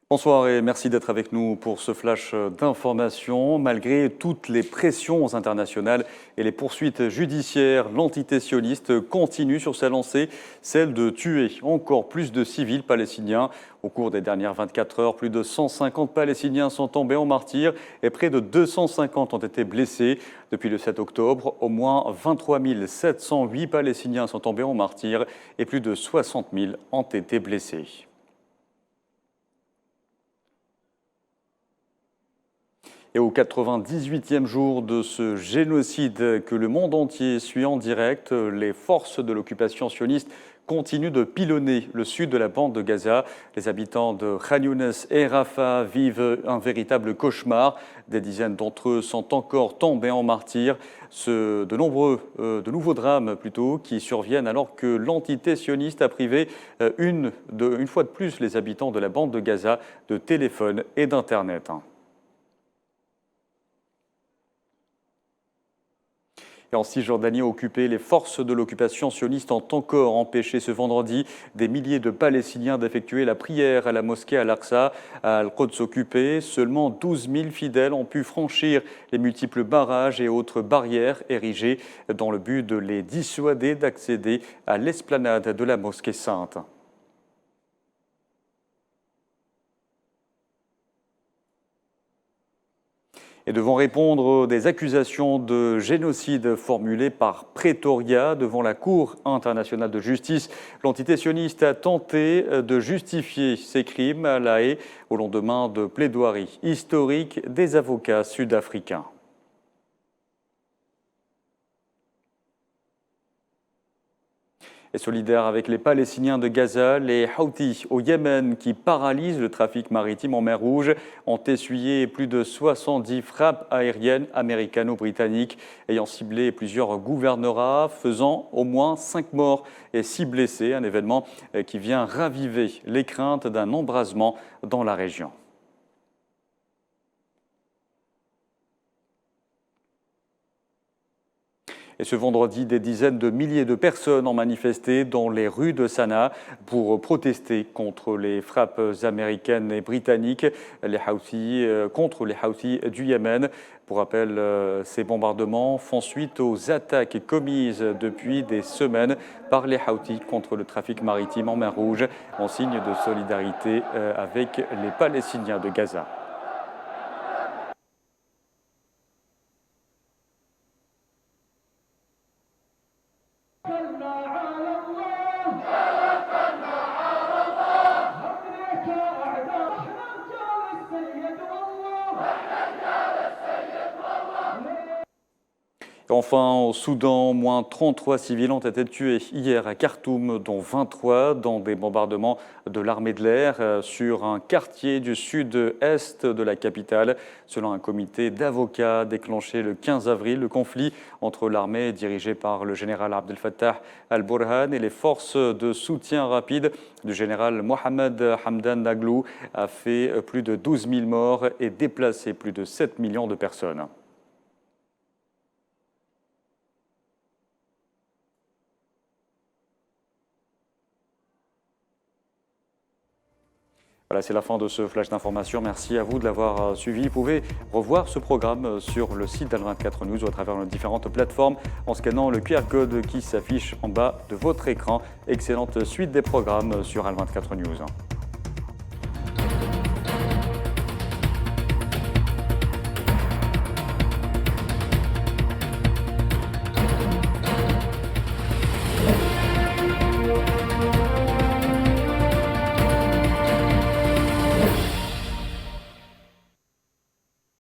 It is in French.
Bonsoir et merci d'être avec nous pour ce flash d'information. Malgré toutes les pressions internationales et les poursuites judiciaires, l'entité sioniste continue sur sa lancée, celle de tuer encore plus de civils palestiniens. Au cours des dernières 24 heures, plus de 150 Palestiniens sont tombés en martyrs et près de 250 ont été blessés. Depuis le 7 octobre, au moins 23 708 Palestiniens sont tombés en martyrs et plus de 60 000 ont été blessés. Et au 98e jour de ce génocide que le monde entier suit en direct, les forces de l'occupation sioniste continuent de pilonner le sud de la bande de Gaza. Les habitants de Khan Younes et Rafah vivent un véritable cauchemar. Des dizaines d'entre eux sont encore tombés en martyrs. De nouveaux drames qui surviennent alors que l'entité sioniste a privé une fois de plus les habitants de la bande de Gaza de téléphone et d'Internet. Et en Cisjordanie occupée, les forces de l'occupation sioniste ont encore empêché ce vendredi des milliers de Palestiniens d'effectuer la prière à la mosquée Al-Aqsa à Al-Quds occupée. Seulement 12 000 fidèles ont pu franchir les multiples barrages et autres barrières érigées dans le but de les dissuader d'accéder à l'esplanade de la mosquée sainte. Et devant répondre des accusations de génocide formulées par Pretoria devant la Cour internationale de justice, l'entité sioniste a tenté de justifier ses crimes à La Haye au lendemain de plaidoiries historiques des avocats sud-africains. Et solidaires avec les Palestiniens de Gaza, les Houthis au Yémen qui paralysent le trafic maritime en mer Rouge ont essuyé plus de 70 frappes aériennes américano-britanniques ayant ciblé plusieurs gouvernorats, faisant au moins 5 morts et 6 blessés, un événement qui vient raviver les craintes d'un embrasement dans la région. Et ce vendredi, des dizaines de milliers de personnes ont manifesté dans les rues de Sanaa pour protester contre les frappes américaines et britanniques contre les Houthis du Yémen. Pour rappel, ces bombardements font suite aux attaques commises depuis des semaines par les Houthis contre le trafic maritime en mer Rouge, en signe de solidarité avec les Palestiniens de Gaza. Enfin, au Soudan, moins 33 civils ont été tués hier à Khartoum, dont 23 dans des bombardements de l'armée de l'air sur un quartier du sud-est de la capitale. Selon un comité d'avocats déclenché le 15 avril, le conflit entre l'armée dirigée par le général Abdel Fattah al-Burhan et les forces de soutien rapide du général Mohamed Hamdan Daglo a fait plus de 12 000 morts et déplacé plus de 7 millions de personnes. Voilà, c'est la fin de ce flash d'information. Merci à vous de l'avoir suivi. Vous pouvez revoir ce programme sur le site d'Al24 News ou à travers nos différentes plateformes en scannant le QR code qui s'affiche en bas de votre écran. Excellente suite des programmes sur Al24 News.